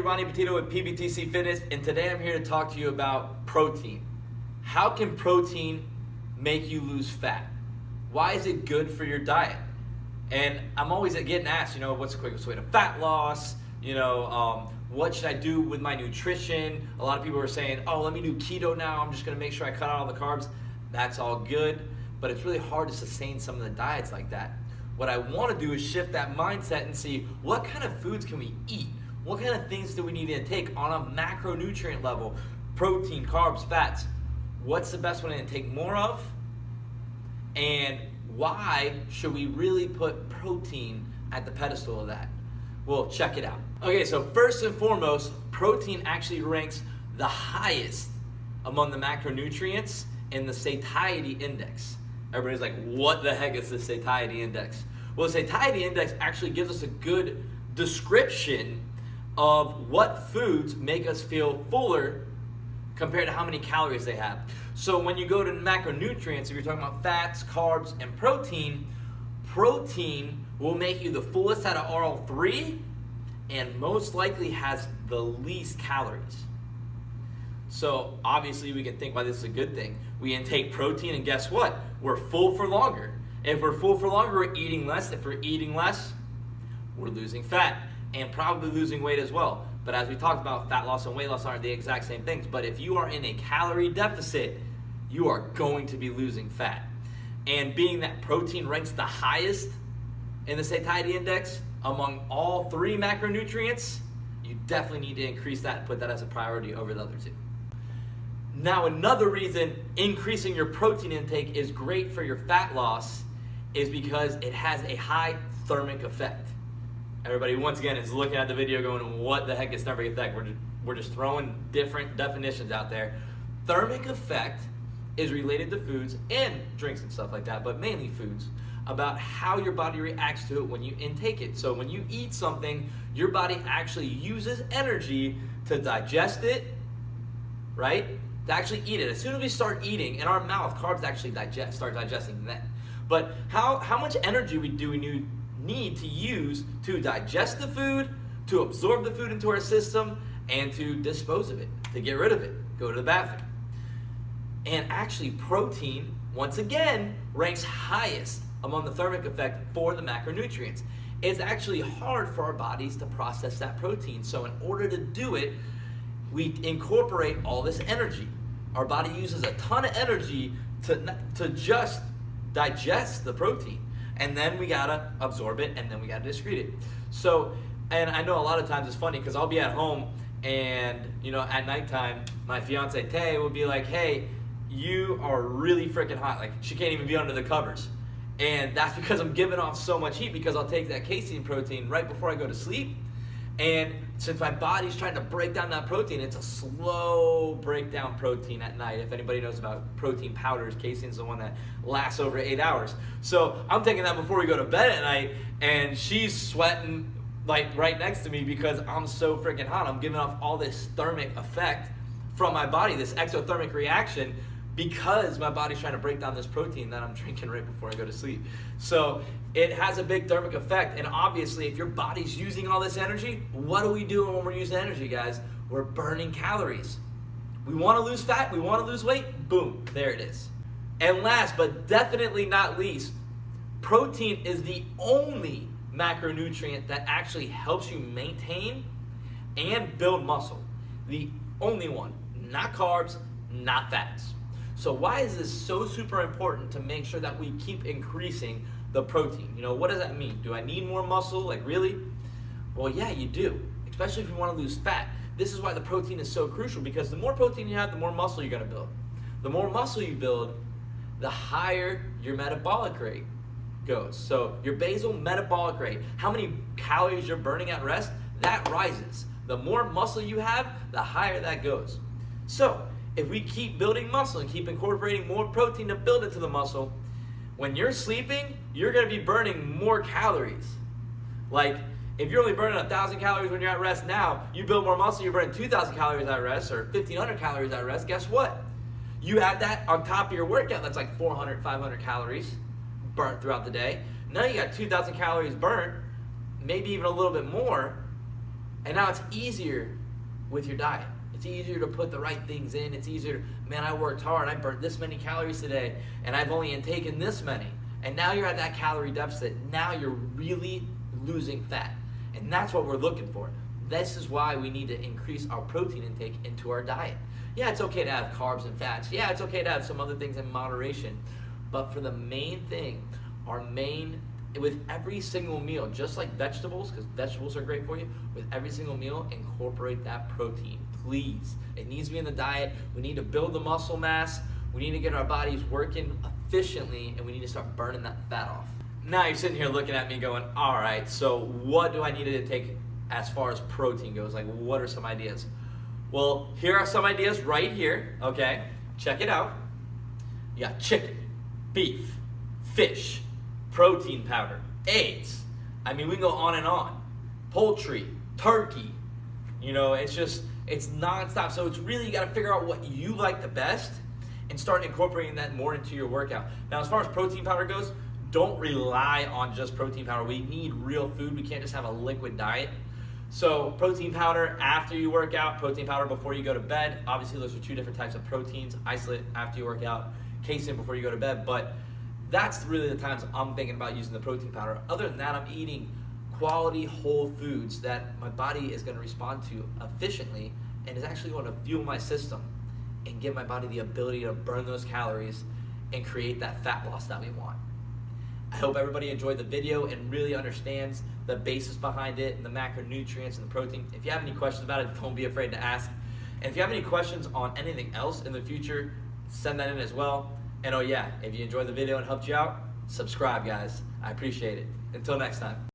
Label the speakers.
Speaker 1: Ronnie Petito with PBTC Fitness, and today I'm here to talk to you about protein. How can protein make you lose fat? Why is it good for your diet? And I'm always getting asked, what's the quickest way to fat loss? What should I do with my nutrition? A lot of people are saying, oh, let me do keto now. I'm just gonna make sure I cut out all the carbs. That's all good, but it's really hard to sustain some of the diets like that. What I wanna do is shift that mindset and see what kind of foods can we eat? What kind of things do we need to take on a macronutrient level? Protein, carbs, fats. What's the best one to take more of? And why should we really put protein at the pedestal of that? Well, check it out. Okay, so first and foremost, protein actually ranks the highest among the macronutrients in the satiety index. Everybody's like, what the heck is the satiety index? Well, the satiety index actually gives us a good description of what foods make us feel fuller compared to how many calories they have. So when you go to macronutrients, if you're talking about fats, carbs, and protein will make you the fullest out of all three and most likely has the least calories. So obviously we can think, well, this is a good thing. We intake protein and guess what? We're full for longer. If we're full for longer, we're eating less. If we're eating less, we're losing fat and probably losing weight as well. But as we talked about, fat loss and weight loss aren't the exact same things. But if you are in a calorie deficit, you are going to be losing fat. And being that protein ranks the highest in the satiety index among all three macronutrients, you definitely need to increase that and put that as a priority over the other two. Now, another reason increasing your protein intake is great for your fat loss is because it has a high thermic effect. Everybody, once again, is looking at the video going, what the heck is thermic effect? We're just throwing different definitions out there. Thermic effect is related to foods and drinks and stuff like that, but mainly foods, about how your body reacts to it when you intake it. So when you eat something, your body actually uses energy to digest it, right? To actually eat it. As soon as we start eating, in our mouth, carbs actually start digesting then. But how much energy do we need to use to digest the food, to absorb the food into our system, and to dispose of it, to get rid of it, go to the bathroom? And actually protein, once again, ranks highest among the thermic effect for the macronutrients. It's actually hard for our bodies to process that protein. So in order to do it, we incorporate all this energy. Our body uses a ton of energy to just digest the protein. And then we gotta absorb it, and then we gotta excrete it. So, and I know a lot of times it's funny because I'll be at home and, at nighttime, my fiance Tay will be like, hey, you are really freaking hot. Like, she can't even be under the covers. And that's because I'm giving off so much heat because I'll take that casein protein right before I go to sleep. And since my body's trying to break down that protein, it's a slow breakdown protein at night. If anybody knows about protein powders, casein is the one that lasts over 8 hours. So I'm taking that before we go to bed at night, and she's sweating like right next to me because I'm so freaking hot. I'm giving off all this thermic effect from my body, this exothermic reaction, because my body's trying to break down this protein that I'm drinking right before I go to sleep. So it has a big thermic effect, and obviously if your body's using all this energy, what are we doing when we're using energy, guys? We're burning calories. We want to lose fat, we want to lose weight, boom, there it is. And last but definitely not least, protein is the only macronutrient that actually helps you maintain and build muscle. The only one, not carbs, not fats. So why is this so super important to make sure that we keep increasing the protein? What does that mean? Do I need more muscle? Like, really? Well, yeah, you do, especially if you want to lose fat. This is why the protein is so crucial, because the more protein you have, the more muscle you're going to build. The more muscle you build, the higher your metabolic rate goes. So your basal metabolic rate, how many calories you're burning at rest, that rises. The more muscle you have, the higher that goes. So if we keep building muscle and keep incorporating more protein to build into the muscle, when you're sleeping, you're gonna be burning more calories. Like, if you're only burning 1,000 calories when you're at rest now, you build more muscle, you're burning 2,000 calories at rest or 1,500 calories at rest, guess what? You add that on top of your workout, that's like 400, 500 calories burnt throughout the day. Now you got 2,000 calories burnt, maybe even a little bit more, And now it's easier with your diet. It's easier to put the right things in. It's easier, man, I worked hard. I burned this many calories today, and I've only taken this many. And now you're at that calorie deficit. Now you're really losing fat. And that's what we're looking for. This is why we need to increase our protein intake into our diet. Yeah, it's okay to have carbs and fats. Yeah, it's okay to have some other things in moderation. But for the main thing, with every single meal, just like vegetables, because vegetables are great for you, with every single meal, incorporate that protein, please. It needs to be in the diet. We need to build the muscle mass. We need to get our bodies working efficiently, and we need to start burning that fat off. Now you're sitting here looking at me going, all right, so what do I need to take as far as protein goes? Like, what are some ideas? Well, here are some ideas right here, okay? Check it out. You got chicken, beef, fish, protein powder, eggs. I mean, we can go on and on. Poultry, turkey. You know, it's nonstop. So it's really, you got to figure out what you like the best and start incorporating that more into your workout. Now, as far as protein powder goes, don't rely on just protein powder. We need real food. We can't just have a liquid diet. So protein powder after you work out, protein powder before you go to bed. Obviously, those are two different types of proteins. Isolate after you work out, casein before you go to bed. But that's really the times I'm thinking about using the protein powder. Other than that, I'm eating quality whole foods that my body is going to respond to efficiently and is actually going to fuel my system and give my body the ability to burn those calories and create that fat loss that we want. I hope everybody enjoyed the video and really understands the basis behind it and the macronutrients and the protein. If you have any questions about it, don't be afraid to ask. And if you have any questions on anything else in the future, send that in as well. And oh yeah, if you enjoyed the video and helped you out, subscribe, guys. I appreciate it. Until next time.